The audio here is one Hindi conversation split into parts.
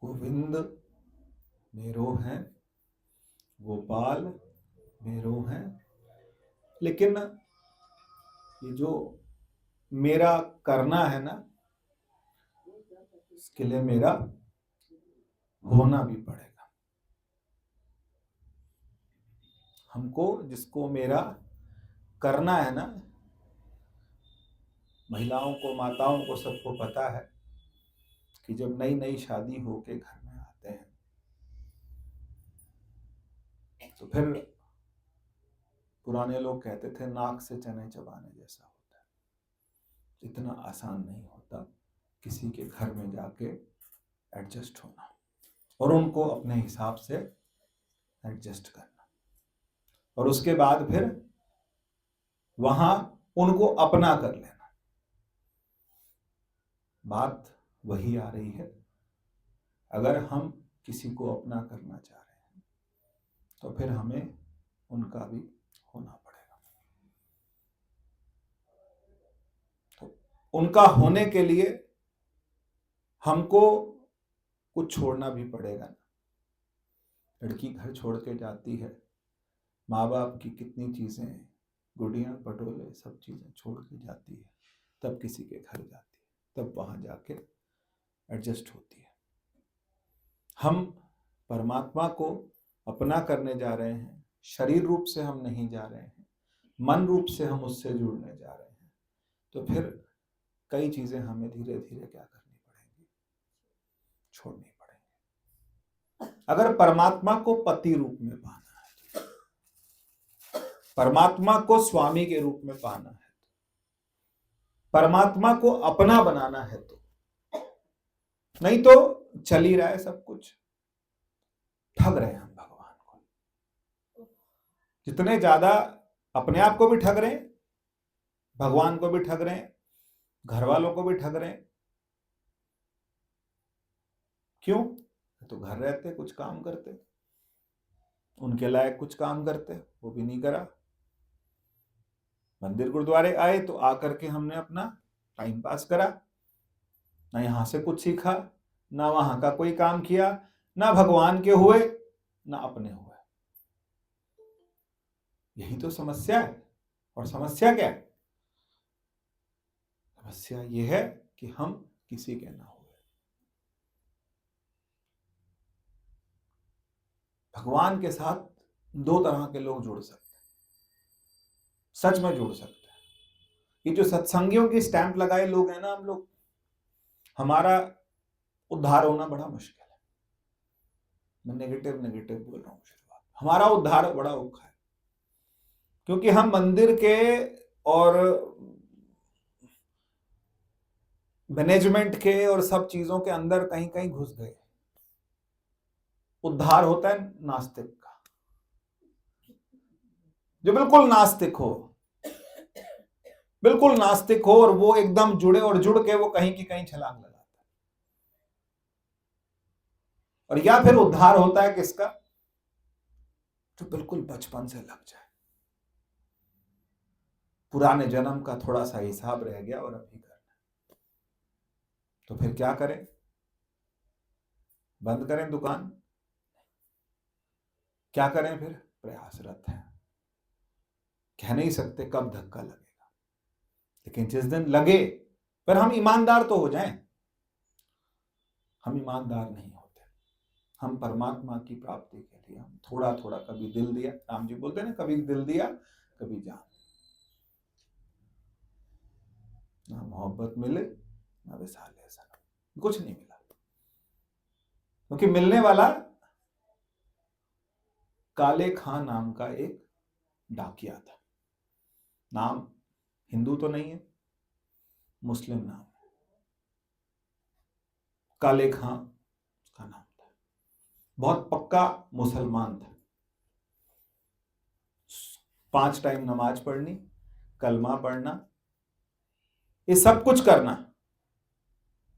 गोविंद मेरो हैं, गोपाल मेरो हैं, लेकिन ये जो मेरा करना है ना, इसके लिए मेरा होना भी पड़ेगा। हमको जिसको मेरा करना है ना, महिलाओं को, माताओं को, सबको पता है कि जब नई नई शादी होके घर में आते हैं तो फिर पुराने लोग कहते थे नाक से चने चबाने जैसा होता है। इतना आसान नहीं होता किसी के घर में जाके एडजस्ट होना और उनको अपने हिसाब से एडजस्ट करना, और उसके बाद फिर वहां उनको अपना कर लेना। बात वही आ रही है, अगर हम किसी को अपना करना चाह रहे हैं तो फिर हमें उनका भी होना पड़ेगा। तो उनका होने के लिए हमको कुछ छोड़ना भी पड़ेगा ना। लड़की घर छोड़ के जाती है, माँ बाप की कितनी चीजें, गुड़ियां पटोले सब चीजें छोड़ के जाती है, तब किसी के घर जाती है, तब वहां जाके एडजस्ट होती है। हम परमात्मा को अपना करने जा रहे हैं, शरीर रूप से हम नहीं जा रहे हैं, मन रूप से हम उससे जुड़ने जा रहे हैं, तो फिर कई चीजें हमें धीरे धीरे क्या करनी पड़ेंगी, छोड़नी पड़ेंगी। अगर परमात्मा को पति रूप में पाना है, परमात्मा को स्वामी के रूप में पाना है, परमात्मा को अपना बनाना है, तो नहीं तो चल ही रहा है सब कुछ, ठग रहे हैं हम भगवान को। जितने ज्यादा अपने आप को भी ठग रहे हैं, भगवान को भी ठग रहे हैं, घर वालों को भी ठग रहे हैं। क्यों? तो घर रहते, कुछ काम करते, उनके लायक कुछ काम करते, वो भी नहीं करा। मंदिर गुरुद्वारे आए तो आकर के हमने अपना टाइम पास करा, ना यहां से कुछ सीखा, ना वहां का कोई काम किया, ना भगवान के हुए ना अपने हुए। यही तो समस्या है। और समस्या क्या है? समस्या यह है कि हम किसी के ना हुए। भगवान के साथ दो तरह के लोग जुड़ सकते हैं, सच में जुड़ सकते हैं। ये जो सत्संगियों की स्टैंप लगाए लोग हैं ना, हम लोग, हमारा उद्धार होना बड़ा मुश्किल है। मैं नेगेटिव बोल रहा हूं, शुरुआत हमारा उद्धार बड़ा औखा है, क्योंकि हम मंदिर के और मैनेजमेंट के और सब चीजों के अंदर कहीं कहीं घुस गए। उद्धार होता है नास्तिक का, जो बिल्कुल नास्तिक हो, बिल्कुल नास्तिक हो, और वो एकदम जुड़े और जुड़ के वो कहीं की कहीं छलांग लगाता है। और या फिर उद्धार होता है किसका? जो बिल्कुल बचपन से लग जाए, पुराने जन्म का थोड़ा सा हिसाब रह गया और अभी करना। तो फिर क्या करें? बंद करें दुकान? क्या करें? फिर प्रयासरत हैं, कह नहीं सकते कब धक्का लगेगा, लेकिन जिस दिन लगे फिर हम ईमानदार तो हो जाएं। हम ईमानदार नहीं होते। हम परमात्मा की प्राप्ति के लिए हम थोड़ा थोड़ा, कभी दिल दिया, राम जी बोलते हैं ना, कभी दिल दिया कभी जान। ना मोहब्बत मिले ना विसाल ऐसा, कुछ नहीं मिला, क्योंकि मिलने वाला काले खां नाम का एक डाकिया था। नाम हिंदू तो नहीं है, मुस्लिम नाम है, काले खां उसका नाम था। बहुत पक्का मुसलमान था। 5 टाइम नमाज पढ़नी, कलमा पढ़ना, ये सब कुछ करना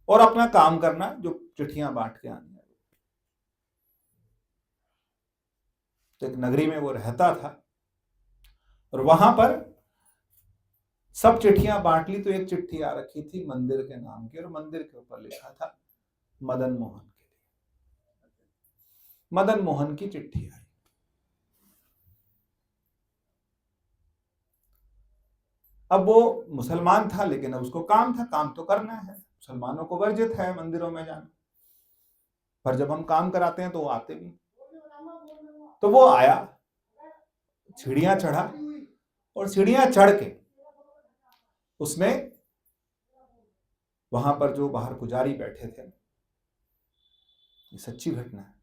और अपना काम करना, जो चिट्ठियां बांट के आनी है। तो एक नगरी में वो रहता था और वहां पर सब चिट्ठियां बांट ली, तो एक चिट्ठी आ रखी थी मंदिर के नाम की, और मंदिर के ऊपर लिखा था मदन मोहन के लिए। मदन मोहन की चिट्ठी आई। अब वो मुसलमान था, लेकिन अब उसको काम था, काम तो करना है। मुसलमानों को वर्जित है मंदिरों में जाना, पर जब हम काम कराते हैं तो वो आते भी। तो वो आया, सीढ़ियां चढ़ा, और सीढ़ियां चढ़ के उसने वहां पर जो बाहर पुजारी बैठे थे, ये सच्ची घटना है,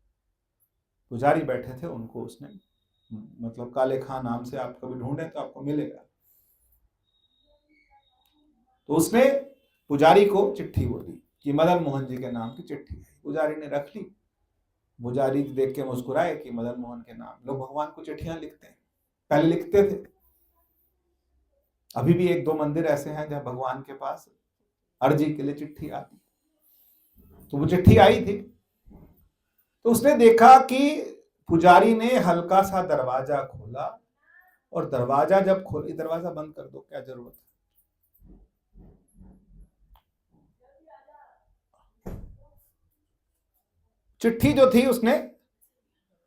पुजारी बैठे थे, उनको उसने, मतलब काले खां नाम से आप कभी ढूंढे तो आपको मिलेगा, तो उसने पुजारी को चिट्ठी वो दी कि मदन मोहन जी के नाम की चिट्ठी है। पुजारी ने रख ली। पुजारी देख के मुस्कुराए कि मदन मोहन के नाम, लोग भगवान को चिट्ठियां लिखते हैं, पहले लिखते थे, अभी भी एक दो मंदिर ऐसे हैं जहां भगवान के पास अर्जी के लिए चिट्ठी आती। तो वो चिट्ठी आई थी, तो उसने देखा कि पुजारी ने हल्का सा दरवाजा खोला, और दरवाजा जब खोला, दरवाजा बंद कर दो, क्या जरूरत है। चिट्ठी जो थी, उसने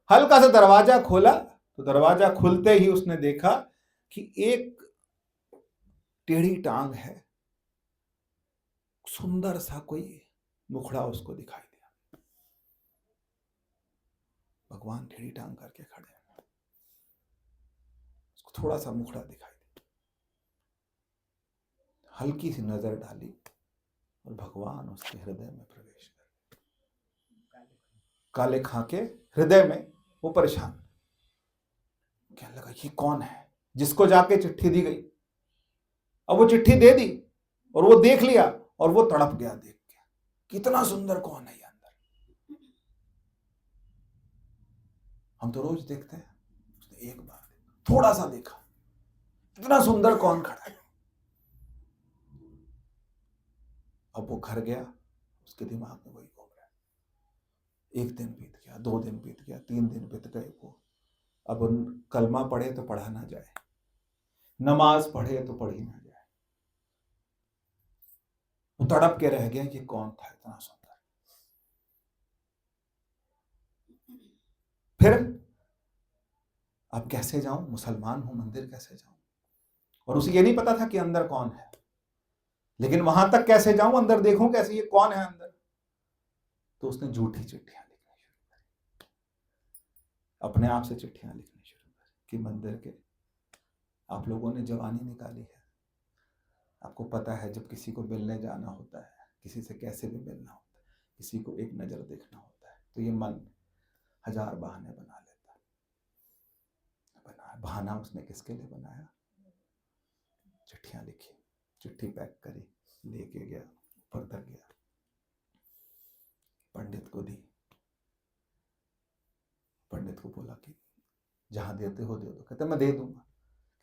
हल्का सा दरवाजा खोला, तो दरवाजा खुलते ही उसने देखा कि एक टेढ़ी टांग है, सुंदर सा कोई मुखड़ा उसको दिखाई दिया। भगवान टेढ़ी टांग करके खड़े हैं, उसको थोड़ा सा मुखड़ा दिखाई दिया, हल्की सी नजर डाली, और भगवान उसके हृदय में प्रवेश कर। काले खां के हृदय में वो परेशान, कहने लगा ये कौन है जिसको जाके चिट्ठी दी गई। अब वो चिट्ठी दे दी, और वो देख लिया, और वो तड़प गया देख के, कितना सुंदर, कौन है ये अंदर। हम तो रोज देखते हैं, उसने एक बार थोड़ा सा देखा, इतना सुंदर कौन खड़ा है। अब वो घर गया, उसके दिमाग में वही घूम रहा है। एक दिन बीत गया, 2 दिन बीत गया, 3 दिन बीत गए। वो अब कलमा पढ़े तो पढ़ा ना जाए, नमाज पढ़े तो पढ़ी ना जाए, वो तड़प के रह गया कि कौन था इतना सुंदर। फिर अब कैसे जाऊं, मुसलमान हूं, मंदिर कैसे जाऊं, और उसे ये नहीं पता था कि अंदर कौन है, लेकिन वहां तक कैसे जाऊं, अंदर देखूं कैसे, ये कौन है अंदर। तो उसने झूठी चिट्ठियां लिखनी शुरू करी, अपने आप से चिट्ठियां लिखनी शुरू करी कि मंदिर के आप लोगों ने जवानी निकाली है, आपको पता है जब किसी को मिलने जाना होता है, किसी से कैसे भी मिलना होता है, किसी को एक नजर देखना होता है, तो ये मन 1000 बहाने बना लेता है। बहाना उसने किसके लिए बनाया, चिट्ठियां लिखी, चिट्ठी पैक करी, लेके गया, ऊपर तक गया, पंडित को दी। पंडित को बोला कि जहां देते हो दे दो। कहते मैं दे दूंगा।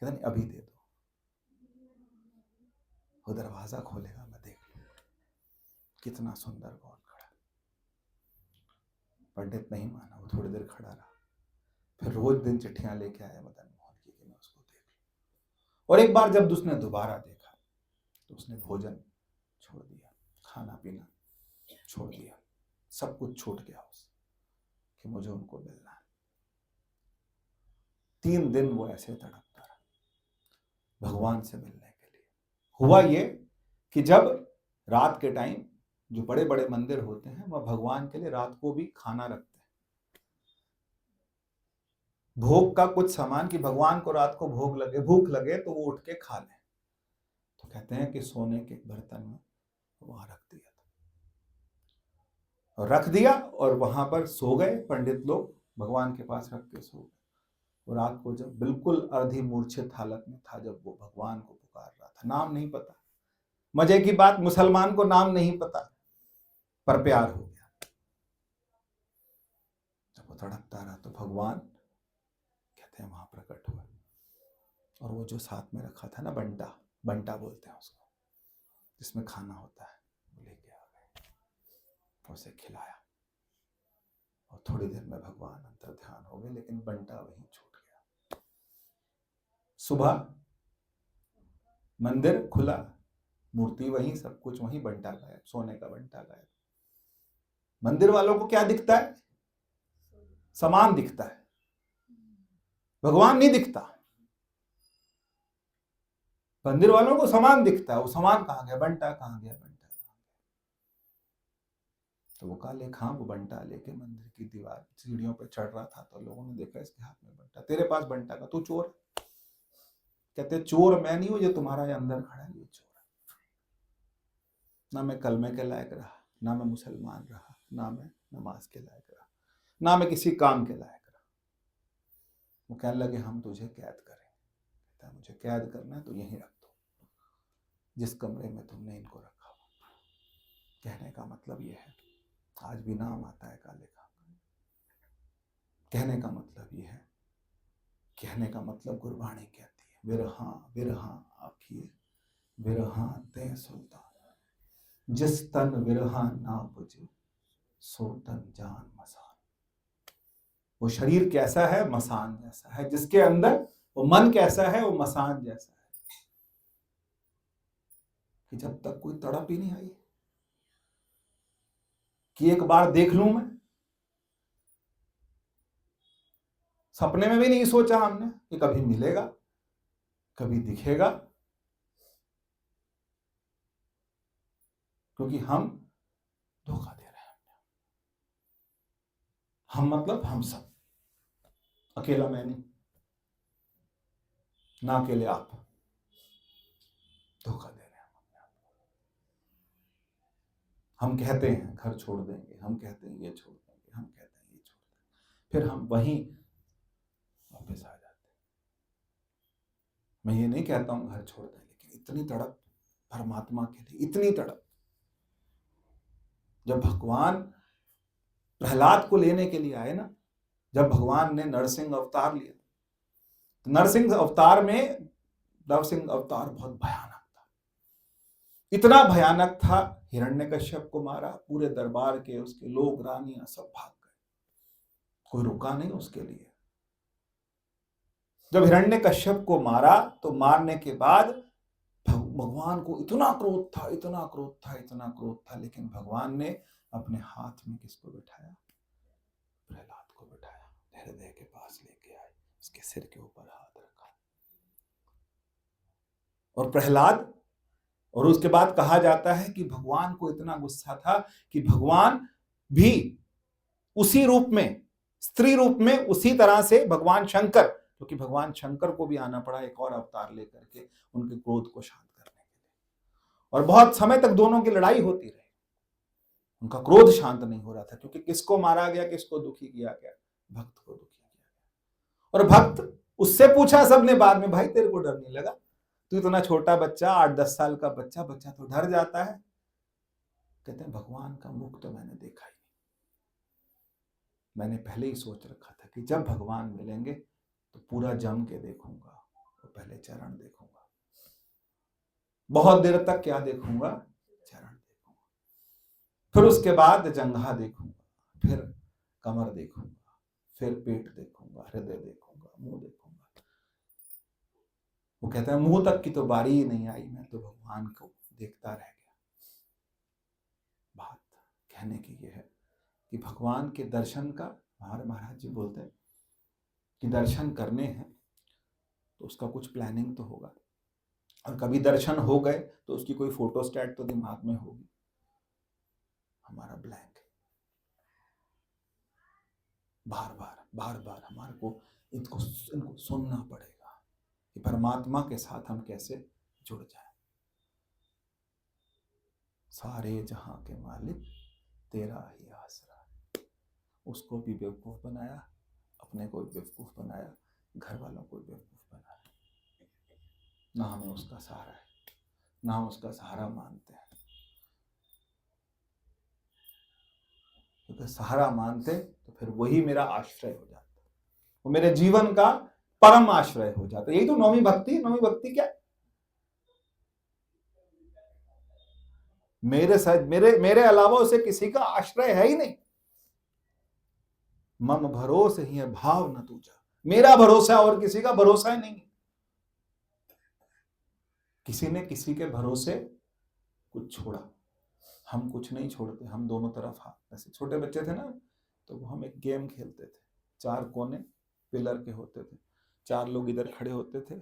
कहते नहीं, अभी दे दो। वो दरवाजा खोलेगा, मैं देख लूंगा कितना सुंदर कौन खड़ा। पंडित नहीं माना, वो थोड़ी देर खड़ा रहा, फिर रोज दिन चिट्ठियां लेके आया मदन मोहन की कि मैं उसको देख लूं। और एक बार जब उसने दोबारा देखा, तो उसने भोजन छोड़ दिया, खाना पीना छोड़ दिया, सब कुछ छूट गया उस कि मुझे उनको मिलना है। 3 दिन वो ऐसे तड़पता रहा भगवान से मिलने के लिए। हुआ ये कि जब रात के टाइम जो बड़े बड़े मंदिर होते हैं, वह भगवान के लिए रात को भी खाना रखते हैं, भोग का कुछ सामान, कि भगवान को रात को भूख लगे तो वो उठ के खा ले। तो कहते हैं कि सोने के बर्तन में वहां रख दिया था, और रख दिया, और वहां पर सो गए पंडित लोग, भगवान के पास रख के सो गए। और रात को जब बिल्कुल अर्धी मूर्छित हालत में था, जब वो भगवान को पुकार रहा था, नाम नहीं पता, मजे की बात, मुसलमान को नाम नहीं पता, पर प्यार हो गया। जब वो तड़पता रहा तो भगवान कहते हैं वहां प्रकट हुआ, और वो जो साथ में रखा था ना, बंटा, बंटा बोलते हैं उसको, जिसमें खाना होता है, वो लेके आ गए, उसे खिलाया, और थोड़ी देर में भगवान अंतर ध्यान हो गए, लेकिन बंटा वहीं छूट गया। सुबह मंदिर खुला, मूर्ति वहीं, सब कुछ वहीं, बंटा गायब, सोने का बंटा गायब। मंदिर वालों को क्या दिखता है, सामान दिखता है, भगवान नहीं दिखता। मंदिर वालों को सामान दिखता है, वो सामान कहाँ गया, बंटा कहाँ गया, बंटा कहाँ गया। तो वो काले खां वो बंटा लेके मंदिर की दीवार सीढ़ियों पे चढ़ रहा था, तो लोगों ने देखा इसके हाथ में बंटा, तेरे पास बंटा का, तू चोर। कहते चोर मैं नहीं हूं, जो तुम्हारा ये अंदर खड़ा है ये चोर है। ना मैं कलमे के लायक रहा, ना मैं मुसलमान रहा, ना मैं नमाज के लायक रहा, ना मैं किसी काम के लायक रहा। वो कहने लगे हम तुझे कैद करें। कहता मुझे कैद करना है तो यहीं रख दो, जिस कमरे में तुमने इनको रखा हो। कहने का मतलब ये है, आज भी नाम आता है काले खां का। कहने का मतलब ये है, कहने का मतलब गुरबाणी कहती है, विरहा विरहा आखिए विरहा ते सुल्तान, जिस तन विरहा ना बुझे सो तन जान मसान। वो शरीर कैसा है, मसान जैसा है, जिसके अंदर वो मन कैसा है, वो मसान जैसा है। कि जब तक कोई तड़प ही नहीं आई कि एक बार देख लूं मैं, सपने में भी नहीं सोचा हमने कि कभी मिलेगा, कभी दिखेगा, क्योंकि हम धोखा दे रहे हैं। हम मतलब हम सब, अकेला मैं नहीं, ना अकेले आप, धोखा दे रहे हैं हम कहते हैं घर छोड़ देंगे, हम कहते हैं ये छोड़ देंगे, हम कहते हैं ये छोड़ देंगे, फिर हम वहीं वापस आ जाते हैं। मैं ये नहीं कहता हूं घर छोड़ दें, लेकिन इतनी तड़प परमात्मा के लिए, इतनी तड़प। जब भगवान प्रहलाद को लेने के लिए आए ना, जब भगवान ने नरसिंह अवतार लिया, तो नरसिंह अवतार में नरसिंह अवतार बहुत भयानक था। इतना भयानक था, हिरण्यकश्यप को मारा, पूरे दरबार के उसके लोग रानियां सब भाग गए, कोई रुका नहीं उसके लिए। जब हिरण्यकश्यप को मारा तो मारने के बाद भगवान को इतना क्रोध था, इतना क्रोध था, इतना क्रोध था, लेकिन भगवान ने अपने हाथ में किसको बिठाया, प्रहलाद को बिठाया, हृदय के पास लेके आए, उसके सिर के ऊपर हाथ रखा। और प्रहलाद, और उसके बाद कहा जाता है कि भगवान को इतना गुस्सा था कि भगवान भी उसी रूप में, स्त्री रूप में, उसी तरह से भगवान शंकर, क्योंकि भगवान शंकर को भी आना पड़ा एक और अवतार लेकर के उनके क्रोध को शांत करने के लिए। और बहुत समय तक दोनों की लड़ाई होती रही, उनका क्रोध शांत नहीं हो रहा था, क्योंकि किसको मारा गया, किसको दुखी किया गया, भक्त को दुखी किया गया। और भक्त, उससे पूछा सबने बाद में, भाई तेरे को डर नहीं लगा, तू इतना छोटा बच्चा, 8-10 साल का बच्चा तो डर जाता है। कहते हैं भगवान का मुख तो मैंने देखा ही नहीं, मैंने पहले ही सोच रखा था कि जब भगवान मिलेंगे तो पूरा जम के देखूंगा, तो पहले चरण देखूंगा, बहुत देर तक क्या देखूंगा, चरण देखूंगा, फिर उसके बाद जंघा देखूंगा, फिर कमर देखूंगा, फिर पेट देखूंगा, हृदय देखूंगा, मुंह देखूंगा। वो कहता है मुंह तक की तो बारी ही नहीं आई, मैं तो भगवान को देखता रह गया। बात कहने की ये है कि भगवान के दर्शन का, हमारे महाराज जी बोलते हैं कि दर्शन करने हैं तो उसका कुछ प्लानिंग तो होगा, और कभी दर्शन हो गए तो उसकी कोई फोटोस्टैट तो दिमाग में होगी। हमारा ब्लैंक, बार बार हमारे को इनको सुनना पड़ेगा कि परमात्मा के साथ हम कैसे जुड़ जाए। सारे जहां के मालिक तेरा ही आसरा, उसको भी बेवकूफ बनाया, अपने को भी बेवकूफ बनाया, घर वालों को भी बेवकूफ बनाया। ना हमें उसका सहारा है, ना हम उसका सहारा मानते हैं, क्योंकि सहारा मानते तो फिर वही मेरा आश्रय हो जाता, वो मेरे जीवन का परम आश्रय हो जाता। यही तो नौवीं भक्ति। नौवीं भक्ति क्या, मेरे साथ, मेरे अलावा उसे किसी का आश्रय है ही नहीं। मम भरोसे ही है भाव न तुझा, मेरा भरोसा और किसी का भरोसा ही नहीं। किसी ने किसी के भरोसे कुछ छोड़ा, हम कुछ नहीं छोड़ते, हम दोनों तरफ हाथ। ऐसे छोटे बच्चे थे ना, तो वो हम एक गेम खेलते थे, 4 कोने पिलर के होते थे, 4 लोग इधर खड़े होते थे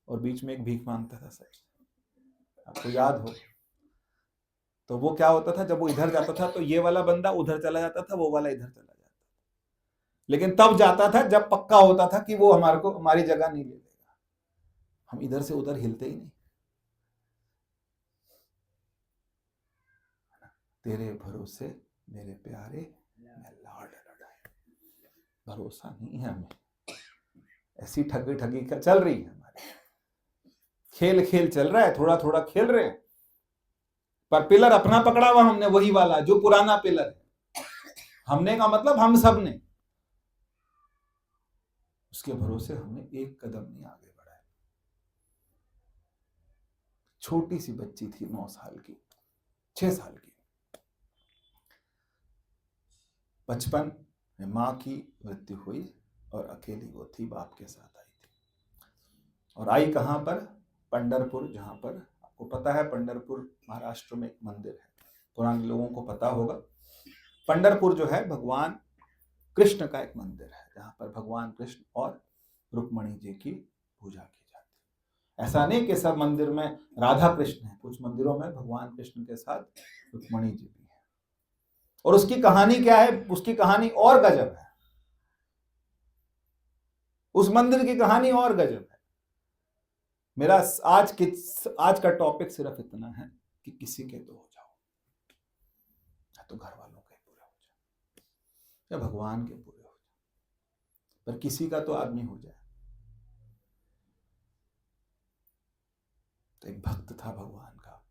और बीच में एक भीख मांगता था सर, आपको याद हो। तो वो क्या होता था, जब वो इधर जाता था तो ये वाला बंदा उधर चला जाता था, वो वाला इधर चला जाता था, लेकिन तब जाता था जब पक्का होता था कि वो हमारी जगह नहीं ले लेगा। हम इधर से उधर हिलते ही नहीं। तेरे भरोसे मेरे प्यारे मैं लाड लड़ाए, भरोसा नहीं है हमें, ऐसी ठगी ठगी का चल रही है हमारी, खेल खेल चल रहा है, थोड़ा थोड़ा खेल रहे हैं, पर पिलर अपना पकड़ा हुआ हमने, वही वाला जो पुराना पिलर है। हमने का मतलब हम सब ने, उसके भरोसे हमने एक कदम नहीं आगे बढ़ाया। छोटी सी बच्ची थी 9 साल की, 6 साल की, बचपन में मां की मृत्यु हुई और अकेली वो थी, बाप के साथ आई थी। और आई कहां पर, पंढरपुर, जहां पर आपको पता है पंढरपुर महाराष्ट्र में एक मंदिर है, पुराने लोगों को पता होगा। पंढरपुर जो है भगवान कृष्ण का एक मंदिर है, जहां पर भगवान कृष्ण और रुक्मणी जी की पूजा की जाती है। ऐसा नहीं कि सब मंदिर में राधा कृष्ण है, कुछ मंदिरों में भगवान कृष्ण के साथ रुक्मणी जी भी है। और उसकी कहानी क्या है, उसकी कहानी और गजब है, उस मंदिर की कहानी और गजब है। मेरा आज का टॉपिक सिर्फ इतना है कि किसी के तो हो जाओ, या तो घर वालों के पूरे हो जाए या भगवान के पूरे हो जाए, पर किसी का तो आदमी हो जाए। तो एक भक्त था भगवान का,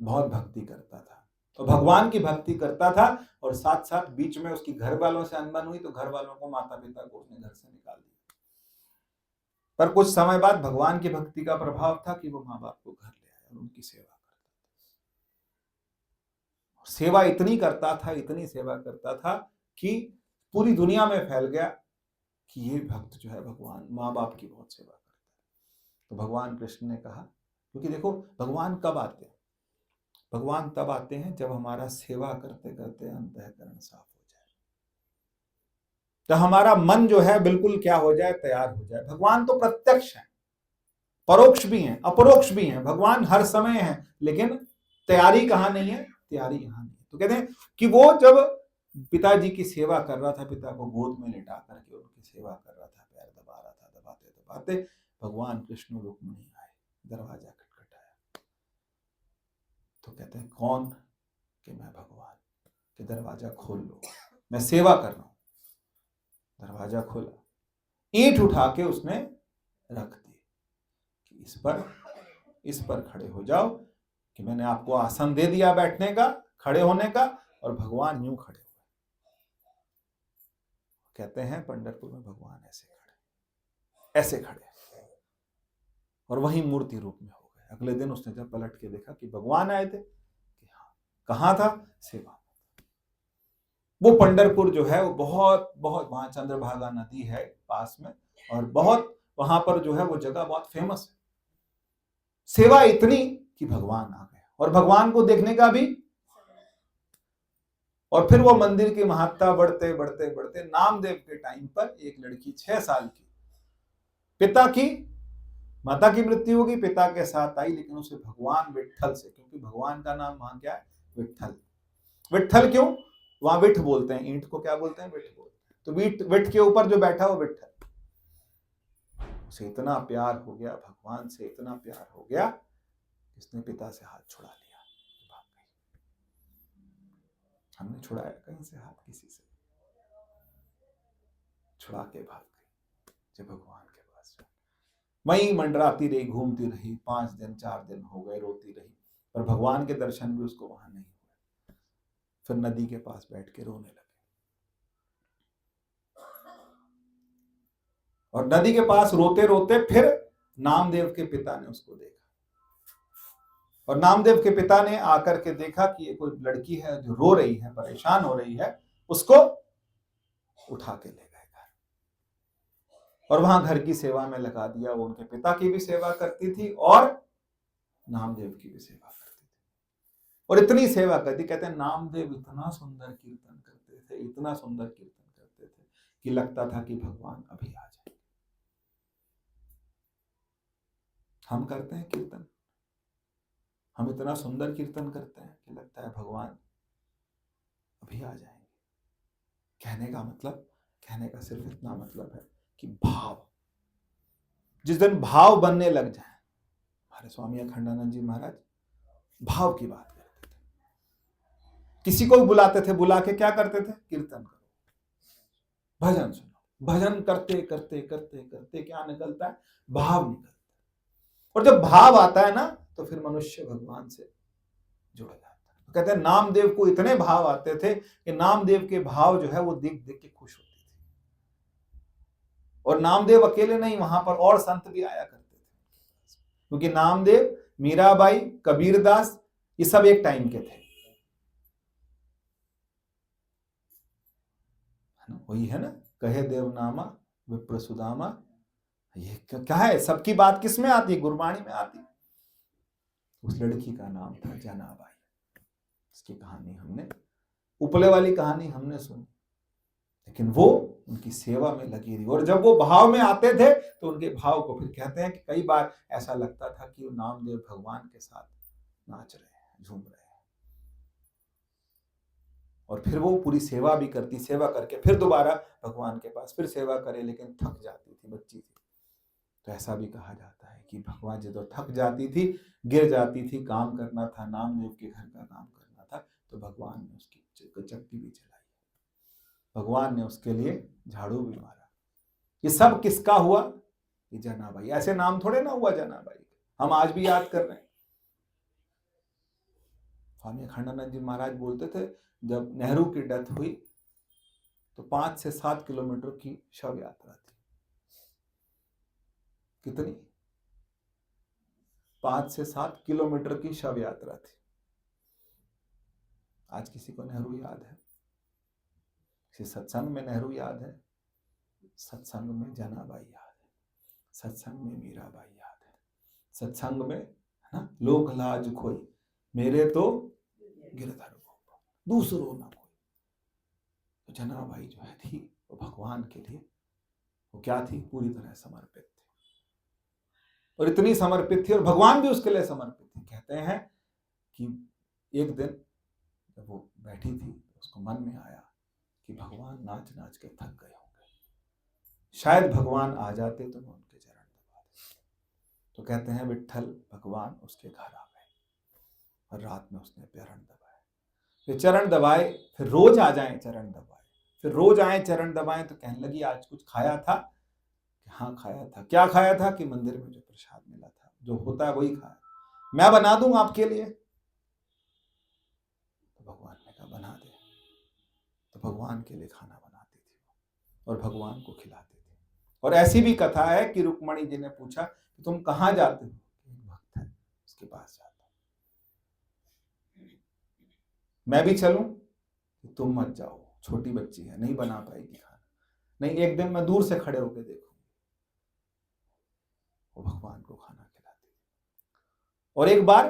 बहुत भक्ति करता था, तो भगवान की भक्ति करता था और साथ साथ बीच में उसकी घर वालों से अनबन हुई, तो घर वालों को, माता पिता को उसने घर से निकाल दिया। पर कुछ समय बाद भगवान की भक्ति का प्रभाव था कि वो माँ बाप को घर ले आया और उनकी सेवा करता था। सेवा इतनी करता था, इतनी सेवा करता था कि पूरी दुनिया में फैल गया कि ये भक्त जो है भगवान माँ बाप की बहुत सेवा करता है। तो भगवान कृष्ण ने कहा, क्योंकि देखो भगवान कब आते हैं, भगवान तब आते हैं जब हमारा सेवा करते करते अंतःकरण साफ हो जाए, तो हमारा मन जो है बिल्कुल क्या हो जाए, तैयार हो जाए। भगवान तो प्रत्यक्ष है, परोक्ष भी हैं, अपरोक्ष भी हैं, भगवान हर समय है, लेकिन तैयारी कहां नहीं है, तैयारी यहां नहीं है। तो कहते हैं कि वो जब पिताजी की सेवा कर रहा था, पिता को गोद में लिटा करके उनकी सेवा कर रहा था, पैर दबा रहा था, दबाते दबाते भगवान कृष्ण रुक्मिणी आए, दरवाजा खटखटाया। तो कहते हैं कौन, कि मैं भगवान, कि दरवाजा खोल लो, मैं सेवा कर रहा हूं। दरवाजा खोला, ईंट उठा के उसने रख दी कि इस पर खड़े हो जाओ, कि मैंने आपको आसन दे दिया बैठने का, खड़े होने का, और भगवान यूं खड़े हुए। कहते हैं पंढरपुर में भगवान ऐसे खड़े और वही मूर्ति रूप में हो गए। अगले दिन उसने जब पलट के देखा कि भगवान आए थे, कि हाँ, कहां था, सेवा। वो पंढरपुर जो है वो बहुत बहुत, वहां चंद्रभागा नदी है पास में, और बहुत वहां पर जो है वो जगह बहुत फेमस है। सेवा इतनी कि भगवान आ गए, और भगवान को देखने का भी। और फिर वो मंदिर की महत्ता बढ़ते बढ़ते बढ़ते नामदेव के टाइम पर एक लड़की 6 साल की, माता की मृत्यु होगी, पिता के साथ आई, लेकिन उसे भगवान विट्ठल से, क्योंकि भगवान का नाम वहां क्या है, विट्ठल। विट्ठल क्यों, वहां विठ बोलते हैं, ईंट को क्या बोलते हैं, विठ बोलते हैं। तो विठ के ऊपर जो बैठा वो विट्ठल। उसे इतना प्यार हो गया, भगवान से इतना प्यार हो गया, इसने पिता से हाथ छुड़ा लिया, भाग गई। हमने छुड़ाया कहीं से हाथ, किसी से छुड़ा के भाग गई, जब भगवान के पास वहीं मंडराती रही, घूमती रही, 5 दिन 4 दिन हो गए, रोती रही, पर भगवान के दर्शन भी उसको वहां नहीं हुए। फिर नदी के पास बैठ के रोने लगे, और नदी के पास रोते रोते फिर नामदेव के पिता ने उसको देखा, और नामदेव के पिता ने आकर के देखा कि ये कोई लड़की है जो रो रही है, परेशान हो रही है, उसको उठा के ले गए घर, और वहां घर की सेवा में लगा दिया। वो उनके पिता की भी सेवा करती थी और नामदेव की भी सेवा करती थी, और इतनी सेवा करती, कहते हैं नामदेव इतना सुंदर कीर्तन करते थे, इतना सुंदर कीर्तन करते थे कि लगता था कि भगवान अभी आ जाए। हम करते हैं कीर्तन, हम इतना सुंदर कीर्तन करते हैं कि लगता है भगवान अभी आ जाएंगे। कहने का सिर्फ इतना मतलब है कि भाव, जिस दिन भाव बनने लग जाए, हमारे स्वामी अखंडानंद जी महाराज भाव की बात करते थे। किसी को भी बुलाते थे, बुला के क्या करते थे? कीर्तन करो, भजन सुनो। भजन करते करते करते करते क्या निकलता है? भाव निकलता है। और जब भाव आता है ना, तो फिर मनुष्य भगवान से जुड़ जाता है। तो कहते हैं नामदेव को इतने भाव आते थे कि नामदेव के भाव जो है वो देख देख के खुश होते थे। और नामदेव अकेले नहीं, वहां पर और संत भी आया करते थे, क्योंकि नामदेव, मीराबाई, कबीरदास, ये सब एक टाइम के थे। वही है ना, कहे देवनामा विप्र सुदामा। ये क्या है? सबकी बात किस में आती है? गुरबाणी में आती। उस लड़की का नाम था जनाबाई। इसकी कहानी हमने, उपले वाली कहानी हमने सुनी, लेकिन वो उनकी सेवा में लगी रही। और जब वो भाव में आते थे तो उनके भाव को फिर कहते हैं कि कई बार ऐसा लगता था कि वो नामदेव भगवान के साथ नाच रहे हैं, झूम रहे हैं। और फिर वो पूरी सेवा भी करती, सेवा करके फिर दोबारा भगवान के पास फिर सेवा करे, लेकिन थक जाती थी, बच्ची थी। तो ऐसा भी कहा जाता है कि भगवान जी तो थक जाती थी, गिर जाती थी, काम करना था, नामदेव के घर का काम करना था, तो भगवान ने उसकी चक्की भी चलाई, भगवान ने उसके लिए झाड़ू भी मारा। ये सब किसका हुआ? ये जनाबाई। ऐसे नाम थोड़े ना हुआ जनाबाई, हम आज भी याद कर रहे हैं। स्वामी अखंडानंद जी महाराज बोलते थे, जब नेहरू की डेथ हुई तो 5 से 7 किलोमीटर की शव यात्रा थी। कितनी? 5 से 7 किलोमीटर की शव यात्रा थी। आज किसी को नेहरू याद है? किसी सत्संग में नेहरू याद है? सत्संग में जनाबाई याद है, सत्संग में मीराबाई याद है, सत्संग में, है ना, लोक लाज खोई मेरे तो गिरधर को दूसरों ना कोई। तो जनाबाई जो है थी, वो भगवान के लिए वो क्या थी? पूरी तरह समर्पित थी। और इतनी समर्पित थी और भगवान भी उसके लिए समर्पित थी। कहते हैं कि एक दिन जब वो बैठी थी, उसको मन में आया कि भगवान नाच नाच के थक गए होंगे, शायद भगवान आ जाते तो मैं उनके चरण दबा देता। तो कहते हैं विट्ठल भगवान उसके घर आ गए और रात में उसने चरण दबाए, फिर चरण दबाए, फिर रोज आ जाए चरण दबाए, फिर रोज आए चरण दबाए। तो कहने लगी आज कुछ खाया था? हाँ खाया था। क्या खाया था? कि मंदिर में जो प्रसाद मिला था, जो होता है वही खाया, मैं बना दूं आपके लिए। तो भगवान ने कहा बना दे। तो भगवान के लिए खाना बनाती थी और भगवान को खिलाती थी। और ऐसी भी कथा है कि रुक्मणी जी ने पूछा कि तुम कहाँ जाते हो? एक भक्त है, उसके पास जाता हूं। मैं भी चलूं? तुम मत जाओ, छोटी बच्ची है, नहीं बना पाएगी खाना। नहीं, एक दिन मैं दूर से खड़े होकर देखूंगी। वो भगवान को खाना खिलाती। और एक बार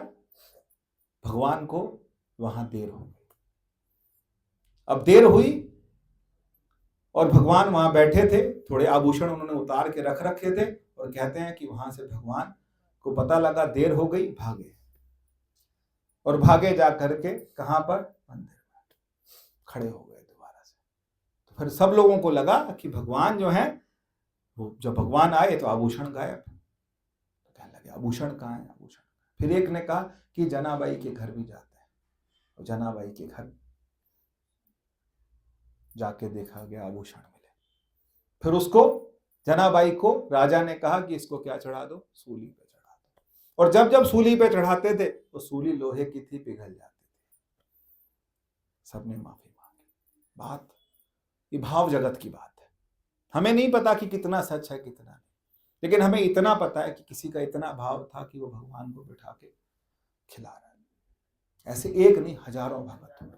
भगवान को वहां देर हो गई। अब देर हुई और भगवान वहां बैठे थे, थोड़े आभूषण उन्होंने उतार के रख रखे थे, और कहते हैं कि वहां से भगवान को पता लगा देर हो गई, भागे। और भागे जा करके कहां पर? मंदिर में खड़े हो गए दोबारा से। तो फिर सब लोगों को लगा कि भगवान जो है, वो जब भगवान आए तो आभूषण गायब। तो कहने लगे आभूषण कहाँ है? आभूषण। फिर एक ने कहा कि जनाबाई के घर भी जाते हैं। और जनाबाई के घर जाके देखा गया, आभूषण मिले। फिर उसको, जनाबाई को राजा ने कहा कि इसको क्या चढ़ा दो? सूली पे चढ़ा दो। और जब जब सूली पे चढ़ाते थे तो सूली लोहे की थी, पिघल जाती थी। सबने माफी मांगी। बात, ये भाव जगत की बात है। हमें नहीं पता कि कितना सच है कितना नहीं, लेकिन हमें इतना पता है कि किसी का इतना भाव था कि वो भगवान को बिठा के खिला रहा है। ऐसे एक नहीं, हजारों भगत हुए।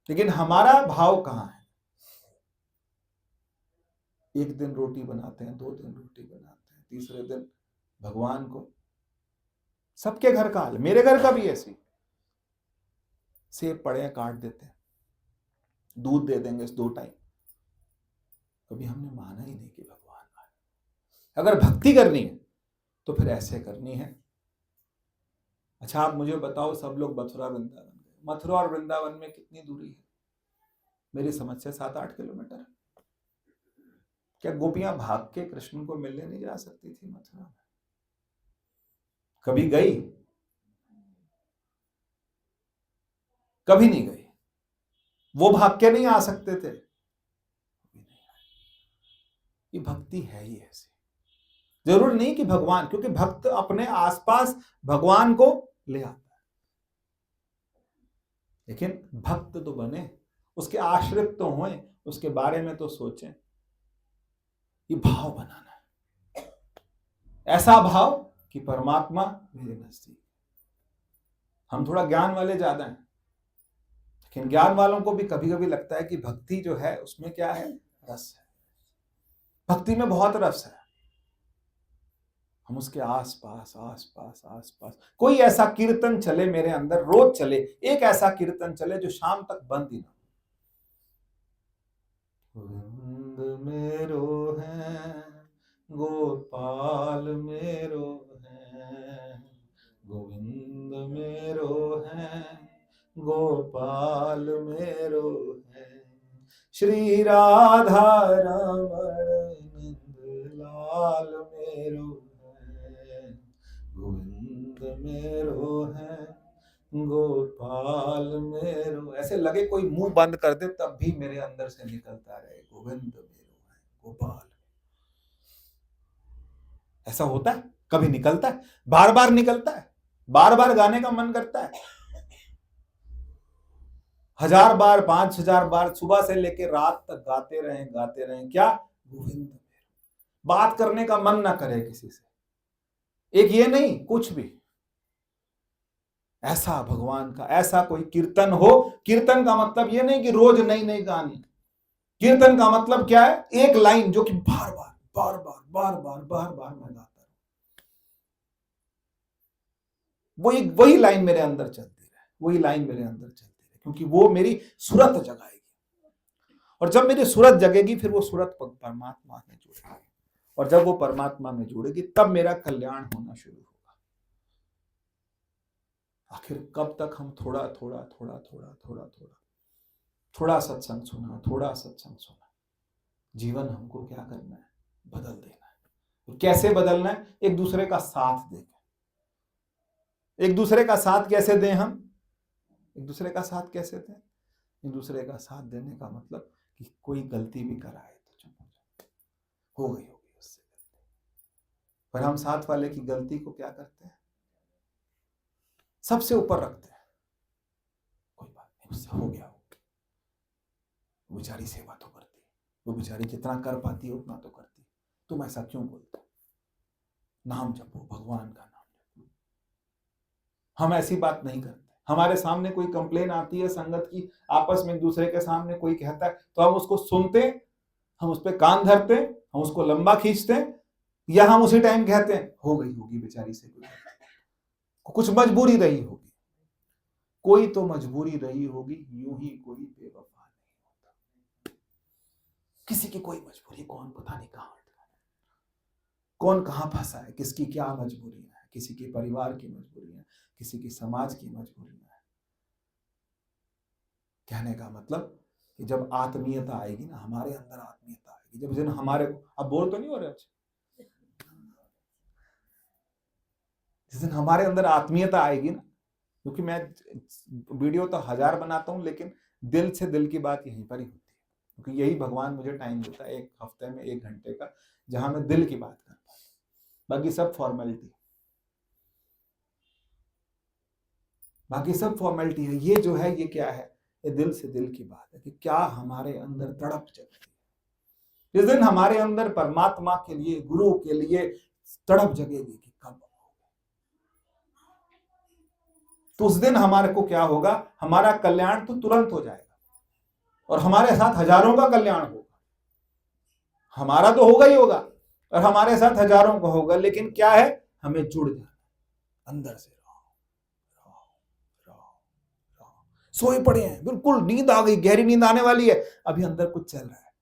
लेकिन हमारा भाव कहाँ है? एक दिन रोटी बनाते हैं, 2 दिन रोटी बनाते हैं, तीसरे दिन भगवान को, सबके घर का हाल, मेरे घर का भी ऐसी, सेब पड़े हैं काट देते हैं, दूध दे देंगे 2 टाइम, कभी हमने माना ही नहीं कि भगवान आए। अगर भक्ति करनी है तो फिर ऐसे करनी है। अच्छा आप मुझे बताओ, सब लोग मथुरा वृंदावन गए, मथुरा और वृंदावन में कितनी दूरी है? मेरी समझ से 7-8 किलोमीटर। क्या गोपियां भाग के कृष्ण को मिलने नहीं जा सकती थी मथुरा में? कभी गई? कभी नहीं गई। वो भाग के नहीं आ सकते थे? ये भक्ति है ही ऐसी। जरूर नहीं कि भगवान, क्योंकि भक्त अपने आसपास भगवान को ले आता है, लेकिन भक्त तो बने, उसके आश्रित तो हों, उसके बारे में तो सोचें। ये भाव बनाना है, ऐसा भाव कि परमात्मा मेरे नजदीक। हम थोड़ा ज्ञान वाले ज्यादा हैं, लेकिन ज्ञान वालों को भी कभी कभी लगता है कि भक्ति जो है उसमें क्या है, रस है। भक्ति में बहुत रस है। हम उसके आसपास आसपास आसपास, कोई ऐसा कीर्तन चले मेरे अंदर, रोज चले, एक ऐसा कीर्तन चले जो शाम तक बंद ही ना। गोविंद मेरो है, गोपाल मेरो है, गोविंद मेरो है, गोपाल मेरो है, श्री राधा रमण नंद लाल मेरो है, गोविंद मेरो है, गोपाल मेरो। ऐसे लगे कोई मुंह बंद कर दे तब भी मेरे अंदर से निकलता रहे, गोविंद मेरो है, गोपाल। ऐसा होता है, कभी निकलता है, बार बार निकलता है, बार बार गाने का मन करता है, 1000 बार 5000 बार सुबह से लेकर रात तक गाते रहें। क्या? गोविंद मेरो। बात करने का मन ना करे किसी से, एक ये नहीं, कुछ भी ऐसा भगवान का ऐसा कोई कीर्तन हो। कीर्तन का मतलब ये नहीं कि रोज नई नई गानी। कीर्तन का मतलब क्या है? एक लाइन जो कि बार बार बार बार बार बार बार बार मैं गाता हूं, वही लाइन मेरे अंदर चलती रहे, वही लाइन मेरे अंदर चलती रहे, क्योंकि वो मेरी सूरत जगाएगी। और जब मेरी सूरत जगेगी फिर वो सूरत परमात्मा में जुड़ेगी, और जब वो परमात्मा में जुड़ेगी तब मेरा कल्याण होना शुरू होगा। आखिर कब तक हम थोड़ा थोड़ा थोड़ा थोड़ा थोड़ा थोड़ा थोड़ा सत्संग सुना, थोड़ा सत्संग सुना। जीवन हमको क्या करना है? बदल देना है। तो कैसे बदलना है? एक दूसरे का साथ देकर। एक दूसरे का साथ कैसे दें हम? एक दूसरे का साथ कैसे दें? एक दूसरे का साथ देने का मतलब कि कोई गलती भी कराए तो चुप हो जाए, हो गई होगी उससे गलती, पर हम साथ वाले की गलती को क्या करते हैं? सबसे ऊपर रखते हैं। कोई बात नहीं, उससे हो गया, वो बेचारी सेवा तो करती, वो बेचारी जितना कर पाती है उतना तो करती, तुम ऐसा क्यों बोलते? नाम जपो, भगवान का नाम जपो। हम ऐसी बात नहीं करते। हमारे सामने कोई कंप्लेन आती है संगत की, आपस में एक दूसरे के सामने कोई कहता है तो हम उसको सुनते, हम उस पर कान धरते, हम उसको लंबा खींचते, या हम उसी टाइम कहते हैं हो गई होगी बेचारी से, कुछ मजबूरी रही होगी। कोई तो मजबूरी रही होगी, यूं ही कोई बेवफा नहीं होता। किसी की कोई मजबूरी, कौन पता नहीं कहां अटका है, कौन कहां फंसा है, किसकी क्या मजबूरी है, किसी के परिवार की मजबूरी है, किसी की समाज की मजबूरी है। कहने का मतलब कि जब आत्मीयता आएगी ना, हमारे अंदर आत्मीयता आएगी, जब जिन हमारे, अब बोल तो नहीं हो रहे, जिस दिन हमारे अंदर आत्मीयता आएगी ना, क्योंकि मैं वीडियो तो 1000 बनाता हूं, लेकिन दिल से दिल की बात यहीं पर ही होती है, क्योंकि यही भगवान मुझे टाइम देता है एक हफ्ते में 1 घंटे का, जहां मैं दिल की बात करता हूं, बाकी सब फॉर्मेलिटी, बाकी सब फॉर्मेलिटी है। ये जो है, ये क्या है? ये दिल से दिल की बात है कि क्या हमारे अंदर तड़प जगती है। जिस दिन हमारे अंदर परमात्मा के लिए, गुरु के लिए तड़प जगेगी कि कब, तो उस दिन हमारे को क्या होगा? हमारा कल्याण तो तुरंत हो जाएगा, और हमारे साथ हजारों का कल्याण होगा। हमारा तो होगा ही होगा, और हमारे साथ हजारों का होगा, लेकिन क्या है? हमें जुड़ जाना अंदर से। सोए पड़े हैं, बिल्कुल नींद आ गई, गहरी नींद आने वाली है, अभी अंदर कुछ चल रहा है,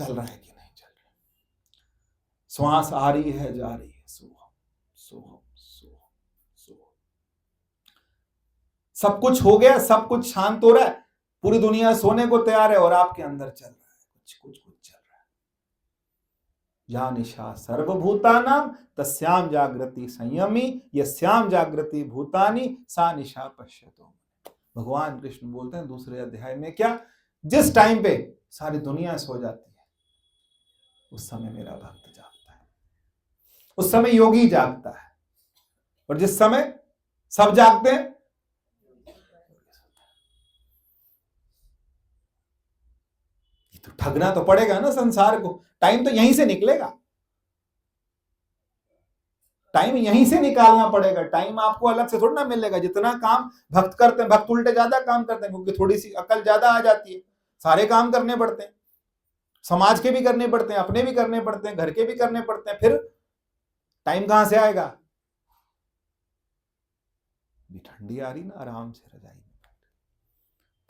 चल रहा है कि नहीं चल रहा? श्वास आ रही है, जा रही है, सोहम सोहम सोहम सोहम। सब कुछ हो गया, सब कुछ शांत हो रहा है, पूरी दुनिया सोने को तैयार है और आपके अंदर चल रहा है कुछ कुछ कुछ चल रहा है। या निशा सर्वभूतानां तस्याम जागृति संयमी, यस्याम जागृति भूतानि सा निशा पश्यतो। भगवान कृष्ण बोलते हैं दूसरे अध्याय में, क्या, जिस टाइम पे सारी दुनिया सो जाती है उस समय मेरा भक्त जागता है, उस समय योगी जागता है, और जिस समय सब जागते हैं ये तो ठगना तो पड़ेगा ना संसार को। टाइम तो यहीं से निकलेगा, टाइम यहीं से निकालना पड़ेगा। टाइम आपको अलग से थोड़ा ना मिलेगा। जितना काम भक्त करते हैं, भक्त उल्टे ज्यादा काम करते हैं क्योंकि थोड़ी सी अकल ज्यादा आ जाती है। सारे काम करने पड़ते हैं, समाज के भी करने पड़ते हैं, अपने भी करने पड़ते हैं, घर के भी करने पड़ते हैं, फिर टाइम कहां से आएगा? भी ठंडी आ रही ना, आराम से रजाई में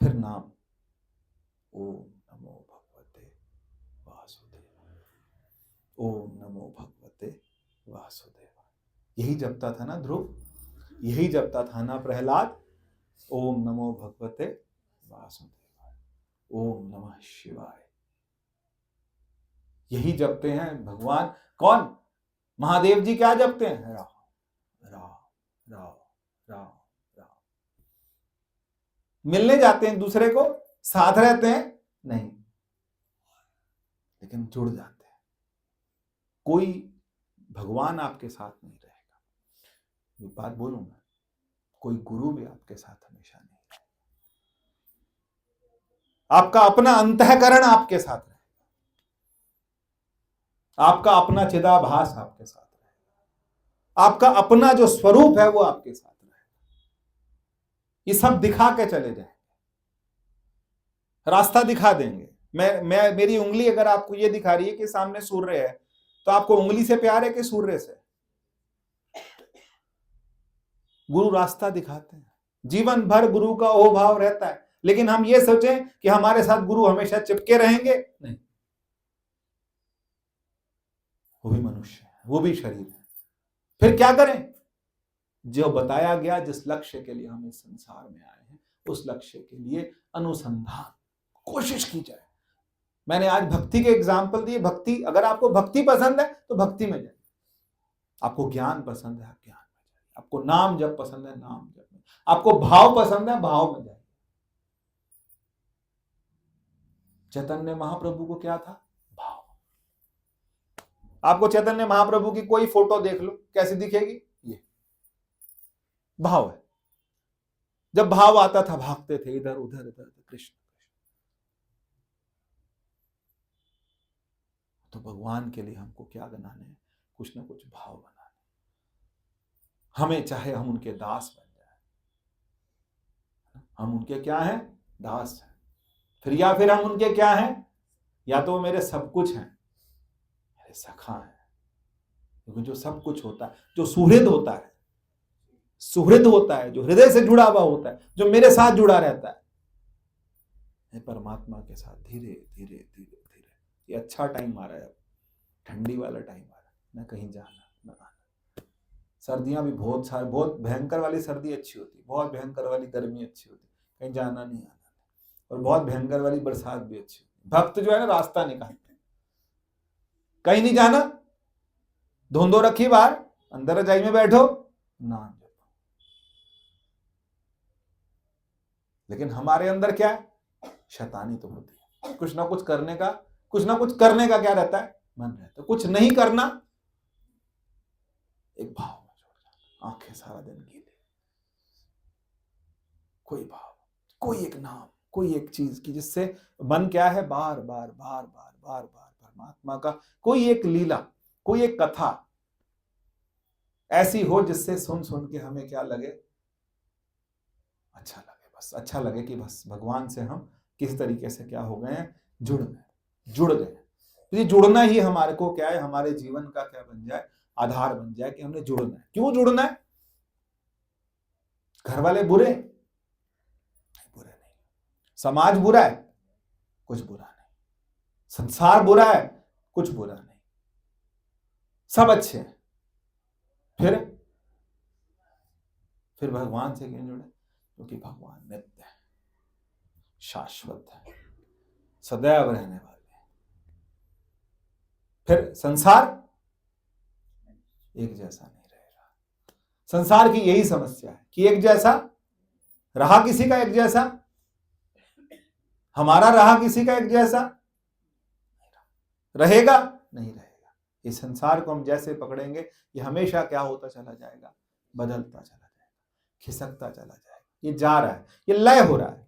फिर नाम ओम नमो भगवते वासुदेवाय, ओम नमो भगवते वासुदेवाय। यही जपता था ना ध्रुव, यही जपता था ना प्रहलाद, ओम नमो भगवते वासुदेवाय, ओम नमः शिवाय। यही जपते हैं भगवान। कौन? महादेव जी क्या जपते हैं? राम राम राम राम राम। मिलने जाते हैं दूसरे को, साथ रहते हैं नहीं, लेकिन जुड़ जाते हैं। कोई भगवान आपके साथ नहीं रहेगा, ये बात बोलूंगा, कोई गुरु भी आपके साथ हमेशा नहीं रहेगा। आपका अपना अंतःकरण आपके साथ रहेगा, आपका अपना चिदाभास आपके साथ रहेगा, आपका अपना जो स्वरूप है वो आपके साथ रहेगा। ये सब दिखा के चले जाएंगे, रास्ता दिखा देंगे। मेरी उंगली अगर आपको ये दिखा रही है कि सामने सूर्य है, तो आपको उंगली से प्यार है कि सूर्य से? गुरु रास्ता दिखाते हैं, जीवन भर गुरु का ओ भाव रहता है। लेकिन हम ये सोचें कि हमारे साथ गुरु हमेशा चिपके रहेंगे, नहीं। वो भी मनुष्य है, वो भी शरीर है। फिर क्या करें? जो बताया गया, जिस लक्ष्य के लिए हम इस संसार में आए हैं, उस लक्ष्य के लिए अनुसंधान, कोशिश की जाए। मैंने आज भक्ति के एग्जाम्पल दिए। भक्ति, अगर आपको भक्ति पसंद है तो भक्ति में जाइए, आपको ज्ञान पसंद है आप ज्ञान में जाइए, आपको नाम जप पसंद है नाम जप में, आपको भाव पसंद है भाव में जाइए। चैतन्य महाप्रभु को क्या था? भाव। आपको चैतन्य महाप्रभु की कोई फोटो देख लो, कैसी दिखेगी? ये भाव है। जब भाव आता था भागते थे इधर उधर इधर उधर, कृष्ण। तो भगवान के लिए हमको क्या बनाने हैं? कुछ ना कुछ भाव बनाने। हमें चाहे हम उनके दास बन जाए, हम उनके क्या हैं? दास हैं। फिर या फिर हम उनके क्या हैं? या तो मेरे सब कुछ हैं, मेरे सखा हैं। क्योंकि जो सब कुछ होता है, जो सुहृद होता है, सुहृद होता है, जो हृदय से जुड़ा हुआ होता है, जो मेरे साथ जुड़ा रहता है, परमात्मा के साथ धीरे धीरे धीरे धीरे। ये अच्छा टाइम आ रहा है, अब ठंडी वाला टाइम आ रहा है, ना कहीं जाना ना आना। सर्दियां भी बहुत सारी, बहुत भयंकर वाली सर्दी अच्छी होती है, बहुत भयंकर वाली गर्मी अच्छी होती है, कहीं जाना नहीं आना। और बहुत भयंकर वाली बरसात भी अच्छी होती है। भक्त जो है ना रास्ता निकालते हैं, कहीं नहीं जाना, धुंधो रखी बाहर, अंदर रजाई में बैठो, नाम जपो। लेकिन हमारे अंदर क्या है? शैतानी तो होती है, कुछ ना कुछ करने का, कुछ ना कुछ करने का क्या रहता है? मन रहता है। कुछ नहीं करना, एक भाव में छोड़ जाना, आंखें सारा दिन गीली, कोई भाव, कोई एक नाम, कोई एक चीज की, जिससे मन क्या है? बार बार बार बार बार बार परमात्मा का कोई एक लीला, कोई एक कथा ऐसी हो जिससे सुन सुन के हमें क्या लगे? अच्छा लगे। बस अच्छा लगे कि बस भगवान से हम किस तरीके से क्या हो गए हैं? जुड़ गए। ये जुड़ना ही हमारे को क्या है? हमारे जीवन का क्या बन जाए? आधार बन जाए कि हमने जुड़ना है। क्यों जुड़ना है? घर वाले बुरे नहीं, समाज बुरा है, कुछ बुरा नहीं, संसार बुरा है, कुछ बुरा नहीं, सब अच्छे हैं। फिर भगवान से क्यों जुड़े? क्योंकि भगवान नित्य है, शाश्वत है, सदैव रहने वाले हैं। फिर संसार एक जैसा नहीं रहेगा। संसार की यही समस्या है कि एक जैसा रहा किसी का एक जैसा, हमारा रहा किसी का एक जैसा, रहेगा नहीं रहेगा। इस संसार को हम जैसे पकड़ेंगे ये हमेशा क्या होता चला जाएगा? बदलता चला जाएगा, खिसकता चला जाएगा। ये जा रहा है, ये लय हो रहा है।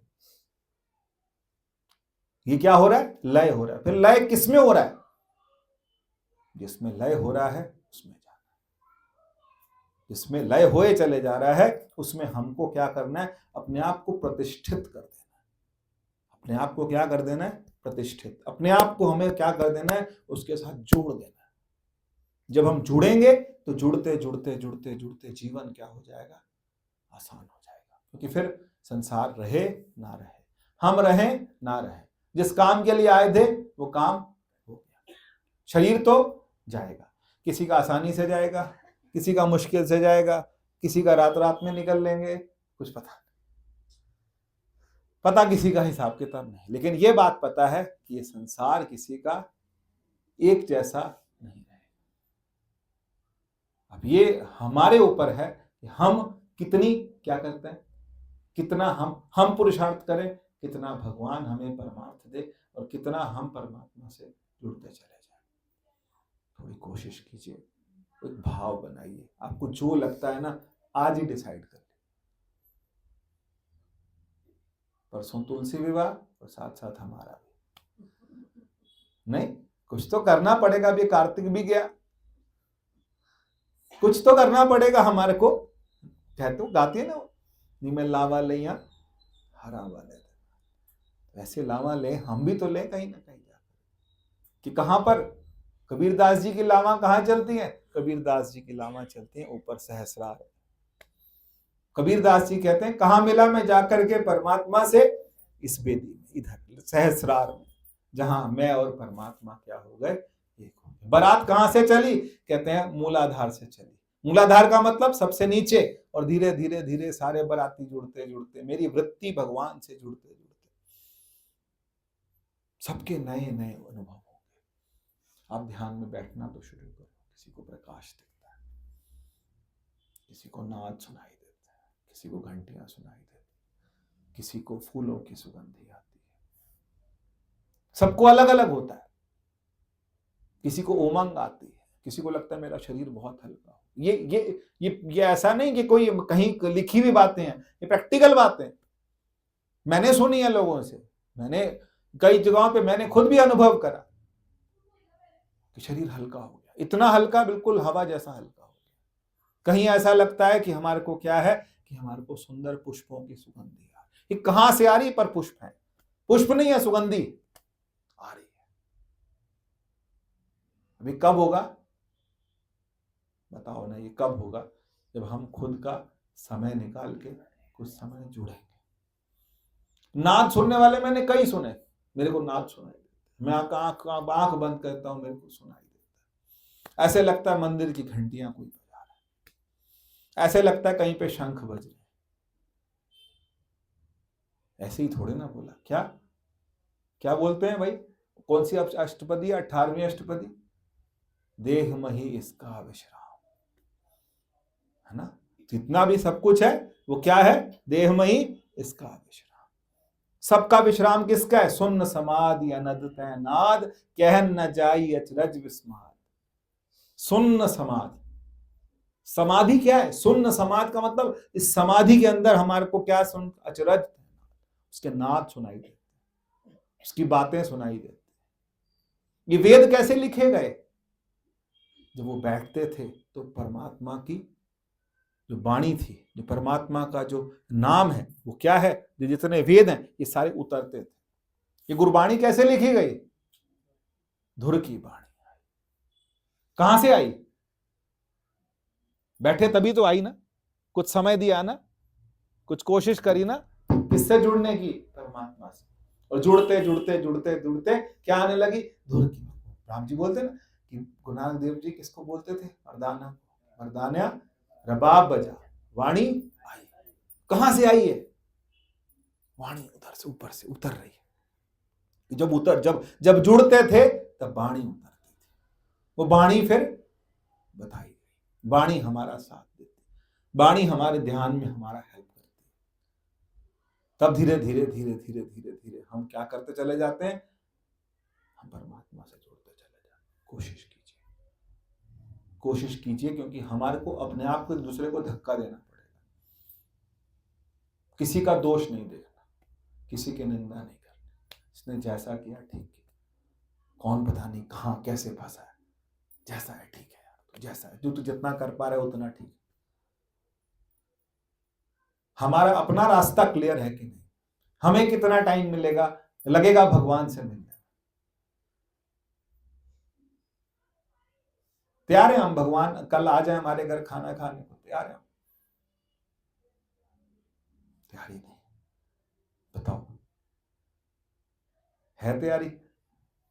ये क्या हो रहा है? लय हो रहा है। फिर लय किसमें हो रहा है? जिसमें लय हो रहा है उसमें जाना है। जिसमें लय होए चले जा रहा है उसमें हमको क्या करना है? अपने आप को प्रतिष्ठित कर देना है। अपने आप को क्या कर देना है? प्रतिष्ठित। अपने आप को हमें क्या कर देना है? उसके साथ जोड़ देना है। जब हम जुड़ेंगे तो जुड़ते जुड़ते जुड़ते जुड़ते जीवन क्या हो जाएगा? आसान हो जाएगा। क्योंकि फिर संसार रहे ना रहे, हम रहें ना रहे, जिस काम के लिए आए थे वो काम हो गया। शरीर तो जाएगा, किसी का आसानी से जाएगा, किसी का मुश्किल से जाएगा, किसी का रात रात में निकल लेंगे, कुछ पता किसी का हिसाब किताब नहीं। लेकिन ये बात पता है कि ये संसार किसी का एक जैसा नहीं रहेगा। अब ये हमारे ऊपर है कि हम कितनी क्या करते हैं, कितना हम पुरुषार्थ करें, कितना भगवान हमें परमार्थ दे और कितना हम परमात्मा से जुड़ते चले जाएं। थोड़ी कोशिश कीजिए, एक भाव बनाइए। आपको जो लगता है ना, आज ही डिसाइड कर लीजिए। परसों तुलसी विवाह और साथ साथ हमारा भी नहीं, कुछ तो करना पड़ेगा। अभी कार्तिक भी गया, कुछ तो करना पड़ेगा हमारे को। कहते हो, गाती है ना, मैं लावा लिया हरा वाले, वैसे लावा ले हम भी तो ले कहीं ना कहीं जाकर। कि कहां पर कबीरदास जी की लावा कहां चलती है? कबीरदास जी की लावा चलती है ऊपर सहस्रार। कबीरदास जी कहते हैं, कहां मिला मैं जाकर के परमात्मा से? इस बेदी में, इधर सहस्रार में, जहां मैं और परमात्मा क्या हो गए? एक हो गए। बारात कहां से चली? कहते हैं मूलाधार से चली। मूलाधार का मतलब सबसे नीचे, और धीरे धीरे धीरे सारे बाराती जुड़ते जुड़ते, मेरी वृत्ति भगवान से जुड़ते जुड़ते सबके नए नए अनुभव होंगे। आप ध्यान में बैठना तो शुरू करो। किसी को प्रकाश दिखता है, किसी को नाद सुनाई देता है, किसी को घंटियां सुनाई देती है, किसी को फूलों की सुगंधी आती है। सबको अलग अलग होता है। किसी को उमंग आती है, किसी को लगता है मेरा शरीर बहुत हल्का हो। ये ऐसा नहीं कि कोई कहीं लिखी हुई बातें हैं, ये प्रैक्टिकल बातें मैंने सुनी है लोगों से। मैंने कई जगहों पे मैंने खुद भी अनुभव करा कि शरीर हल्का हो गया, इतना हल्का, बिल्कुल हवा जैसा हल्का हो गया। कहीं ऐसा लगता है कि हमारे को क्या है, कि हमारे को सुंदर पुष्पों की सुगंधी आ रही। ये कहां से आ रही? पर पुष्प है, पुष्प नहीं है, सुगंधी आ रही है। अभी कब होगा बताओ ना? ये कब होगा? जब हम खुद का समय निकाल के कुछ समय जुड़ेंगे। नाद सुनने वाले मैंने कई सुने, मेरे को नाद सुनाई देता है। मैं आंख बंद करता हूं, मेरे को सुनाई देता है। ऐसे लगता है मंदिर की घंटियां कोई बजा रहा है, ऐसे लगता है कहीं पे शंख बज रहे। ऐसे ही थोड़े ना बोला। क्या क्या बोलते हैं भाई? कौन सी अष्टपदी? 18वीं अष्टपदी, देह मही इसका विश्राम, है ना? जितना भी सब कुछ है वो क्या है? देह मही इसका विश्राम। सबका विश्राम किसका है? सुन्न समाधि अनद तै नाद, कहन न जाई अचरज विस्माद। सुन्न समाधि, समाधि क्या है? सुन्न समाधि का मतलब इस समाधि के अंदर हमारे को क्या सुन? अचरज, उसके नाद सुनाई देते, उसकी बातें सुनाई देती। ये वेद कैसे लिखे गए? जब वो बैठते थे तो परमात्मा की जो वाणी थी, जो परमात्मा का जो नाम है, वो क्या है? जो जितने वेद हैं ये सारे उतरते थे। ये गुरबाणी कैसे लिखी गई? धुर की वाणी आई। कहां से आई? बैठे तभी तो आई ना, कुछ समय दिया ना, कुछ कोशिश करी ना, किससे जुड़ने की? परमात्मा से। और जुड़ते जुड़ते जुड़ते जुड़ते क्या आने लगी? धुर की। राम जी बोलते ना कि गुरु नानक देव जी किसको बोलते थे? मर्दाना, मर्दाना रबाब बजा, वाणी आई। कहां से आई है वाणी? उधर से, ऊपर से उतर रही है। जब जुड़ते थे तब वाणी उतरती थी। वो वाणी फिर बताई गई। वाणी हमारा साथ देती, वाणी हमारे ध्यान में हमारा हेल्प करती। तब धीरे धीरे धीरे धीरे धीरे धीरे हम क्या करते चले जाते हैं? हम परमात्मा से जोड़ते चले जाते हैं। कोशिश कीजिए, क्योंकि हमारे को अपने आप को एक दूसरे को धक्का देना पड़ेगा। किसी का दोष नहीं देखना, किसी की निंदा नहीं करनी। इसने जैसा किया ठीक है, कौन पता नहीं कहां कैसे फंसा है। जैसा है ठीक है यार, तो जैसा है, जो तू जितना कर पा रहा है उतना ठीक है। हमारा अपना रास्ता क्लियर है कि नहीं? हमें कितना टाइम लगेगा भगवान से मिलने? तैयार है हम? भगवान कल आ जाए हमारे घर खाना खाने को, तैयार है? तैयारी नहीं, बताओ है तैयारी?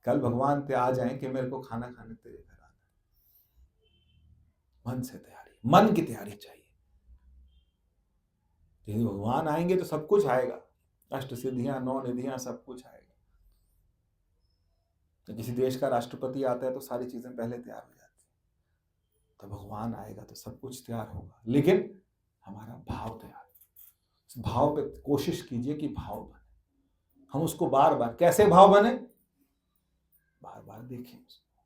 कल भगवान ते आ जाए कि मेरे को खाना खाने तेरे घर आना। मन से तैयारी, मन की तैयारी चाहिए। यदि भगवान आएंगे तो सब कुछ आएगा, अष्ट सिद्धियां, 9 निधियां, सब कुछ आएगा। तो किसी देश का राष्ट्रपति आता है तो सारी चीजें पहले तैयार हो जाती है। तो भगवान आएगा तो सब कुछ तैयार होगा, लेकिन हमारा भाव तैयार। भाव पे कोशिश कीजिए कि भाव बने। हम उसको बार बार, कैसे भाव बने? बार बार देखें उसको।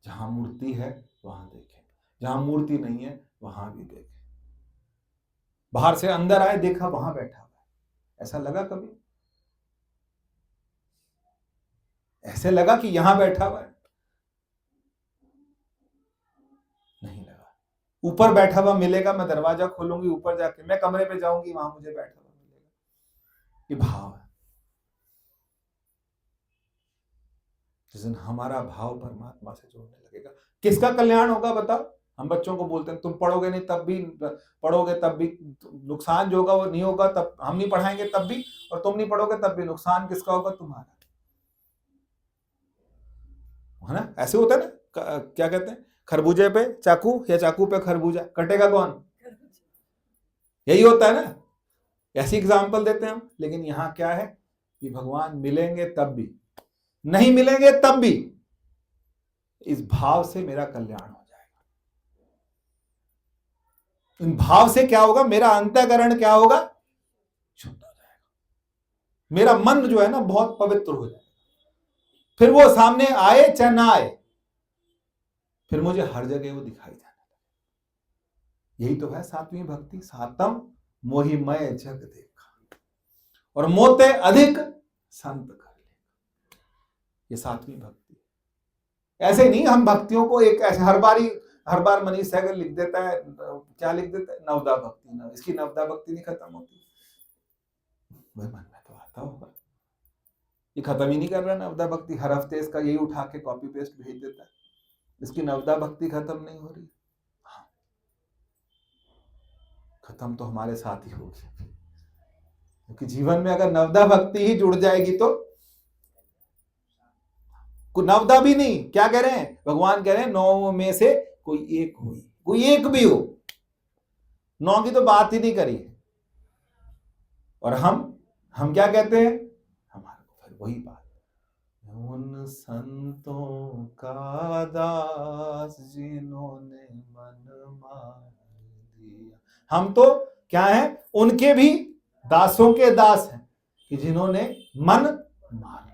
जहां मूर्ति है वहां देखें, जहां मूर्ति नहीं है वहां भी देखें। बाहर से अंदर आए, देखा वहां बैठा हुआ है, ऐसा लगा कभी? ऐसे लगा कि यहां बैठा हुआ है? नहीं लगा। ऊपर बैठा हुआ मिलेगा, मैं दरवाजा खोलूंगी, ऊपर जाके मैं कमरे पे जाऊंगी, वहां मुझे बैठा हुआ मिलेगा। ये भाव है। जिस दिन हमारा भाव परमात्मा से जोड़ने लगेगा, किसका कल्याण होगा बताओ? हम बच्चों को बोलते हैं तुम पढ़ोगे नहीं तब भी, पढ़ोगे तब भी नुकसान जो होगा वो नहीं होगा, तब हम नहीं पढ़ाएंगे तब भी, और तुम नहीं पढ़ोगे तब भी। नुकसान किसका होगा? तुम्हारा, है ना? ऐसे होता है ना, क्या कहते हैं, खरबूजे पे चाकू या चाकू पे खरबूजा, कटेगा कौन? यही होता है ना। ऐसी एग्जाम्पल देते हैं हम। लेकिन यहां क्या है कि भगवान मिलेंगे तब भी, नहीं मिलेंगे तब भी। इस भाव से मेरा कल्याण हो जाएगा। इन भाव से क्या होगा? मेरा अंतःकरण क्या होगा? शुद्ध हो जाएगा। मेरा मन जो है ना बहुत पवित्र हो जाएगा। फिर वो सामने आए चाहे ना आए, फिर मुझे हर जगह वो दिखाई जाने लगे। यही तो है सातवीं भक्ति। सातम मोहिमय जग देखा और मोते अधिक संत कर ले। ये सातवीं भक्ति। ऐसे नहीं हम भक्तियों को एक ऐसे हर बार मनीष सहगल लिख देता है, क्या लिख देता है? नवदा भक्ति। इसकी नवदा भक्ति नहीं खत्म होती। वह मन में तो आता होगा, ये खत्म ही नहीं कर रहा नवदा भक्ति। हर हफ्ते इसका यही उठा के कॉपी पेस्ट भेज देता है। इसकी नवदा भक्ति खत्म नहीं हो रही। हाँ, खत्म तो हमारे साथ ही होगी, क्योंकि जीवन में अगर नवदा भक्ति ही जुड़ जाएगी तो नवदा भी नहीं, क्या कह रहे हैं भगवान? कह रहे हैं 9 में से कोई एक भी हो। 9 की तो बात ही नहीं करी। और हम क्या कहते हैं? हमारे को फिर वही बात, उन संतों का दास जिन्होंने मन मार दिया। हम तो क्या है? उनके भी दासों के दास हैं कि जिन्होंने मन मार लिया।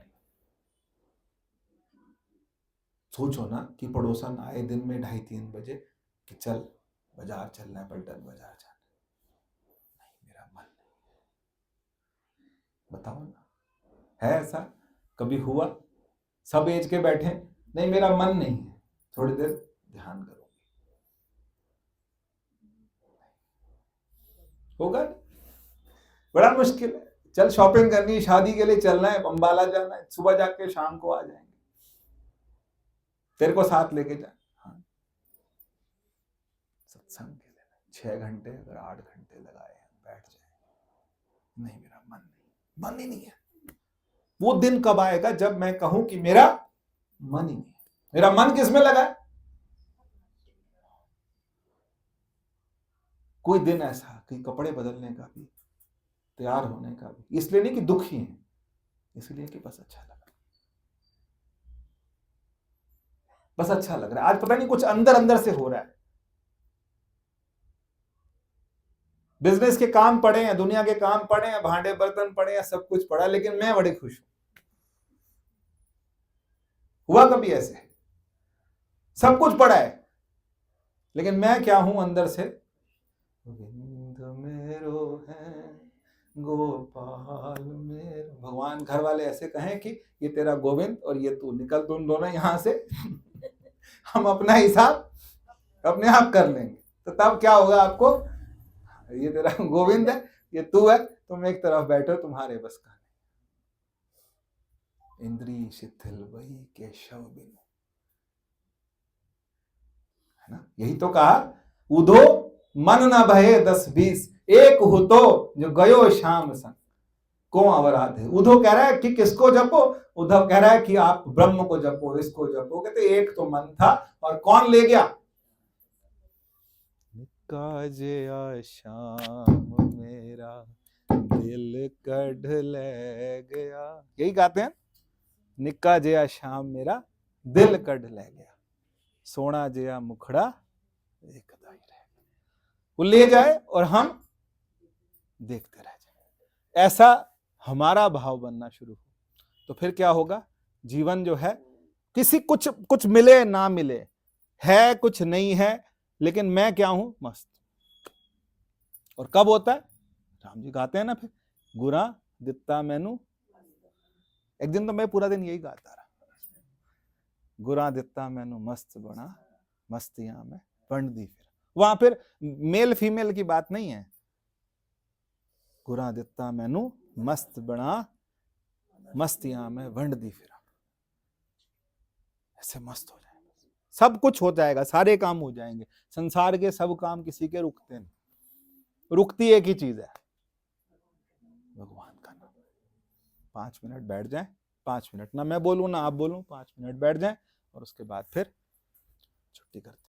सोचो ना कि पड़ोसन आए दिन में 2:30-3 बजे कि चल बाजार चलना है, पलटन बाजार जाना। नहीं, मेरा मन नहीं। बताओ ना, है ऐसा कभी हुआ? सब एज के बैठे, नहीं मेरा मन नहीं है, थोड़ी देर ध्यान करूंगी। होगा? बड़ा मुश्किल है। चल शॉपिंग करनी, शादी के लिए चलना है, अंबाला जाना है, सुबह जाके शाम को आ जाएंगे, तेरे को साथ लेके जा। हाँ, सत्संग के लिए 6 घंटे अगर 8 घंटे लगाए हैं, बैठ जाए। नहीं, मेरा मन नहीं, मन ही नहीं है। वो दिन कब आएगा जब मैं कहूं कि मेरा मन ही नहीं, मेरा मन किसमें लगा है। कोई दिन ऐसा कि कपड़े बदलने का भी, तैयार होने का भी, इसलिए नहीं कि दुखी है, इसलिए कि बस अच्छा लग रहा है, बस अच्छा लग रहा है। आज पता नहीं कुछ अंदर अंदर से हो रहा है। बिजनेस के काम पड़े हैं, दुनिया के काम पड़े हैं, भांडे बर्तन पड़े हैं, सब कुछ पड़ा, लेकिन मैं बड़े खुश हूं। हुआ कभी ऐसे? सब कुछ पड़ा है, लेकिन मैं क्या हूं अंदर से? गोविंद मेरो है, गोपाल मेरो। भगवान घर वाले ऐसे कहें कि ये तेरा गोविंद और ये तू, निकल तुम दोनों यहां से हम अपना हिसाब अपने आप कर लेंगे। तो तब क्या होगा आपको? ये तेरा गोविंद है, ये तू है, तुम एक तरफ बैठो, तुम्हारे बस का नहीं। इंद्री शिथिल वही केशव बिनु, है ना? यही तो कहा, उधो मन न भये 10-20, एक हो तो जो गयो शाम संग को अवराधे। उद्धव कह रहा है कि किसको जपो? उद्धव कह रहा है कि आप ब्रह्म को जपो, इसको जपो। कहते एक तो मन था, और कौन ले गया? काजे शाम मेरा दिल कढ़ ले गया, यही गाते हैं, निक्का जया शाम मेरा दिल कढ़ ले गया, सोना जया मुखड़ा एक दाई रह गया। वो ले जाए और हम देखते रह जाए। ऐसा हमारा भाव बनना शुरू हो, तो फिर क्या होगा? जीवन जो है, किसी कुछ मिले ना मिले, है कुछ नहीं है, लेकिन मैं क्या हूं? मस्त। और कब होता है? राम जी गाते हैं ना, फिर गुरा दित्ता मैनू। एक दिन तो मैं पूरा दिन यही गाता रहा, गुरा दित्ता मैनू मस्त बना, मस्तियां में बंट दी फिर। वहां फिर मेल फीमेल की बात नहीं है। गुरा दित्ता मैनू मस्त बना, मस्तियां में वंड दी फिर। ऐसे मस्त हो जाएगा, सब कुछ हो जाएगा, सारे काम हो जाएंगे। संसार के सब काम किसी के रुकते नहीं, रुकती एक ही चीज है, भगवान का नाम। 5 मिनट बैठ जाएं, 5 मिनट ना मैं बोलूं ना आप बोलूं, 5 मिनट बैठ जाएं, और उसके बाद फिर छुट्टी करते हैं।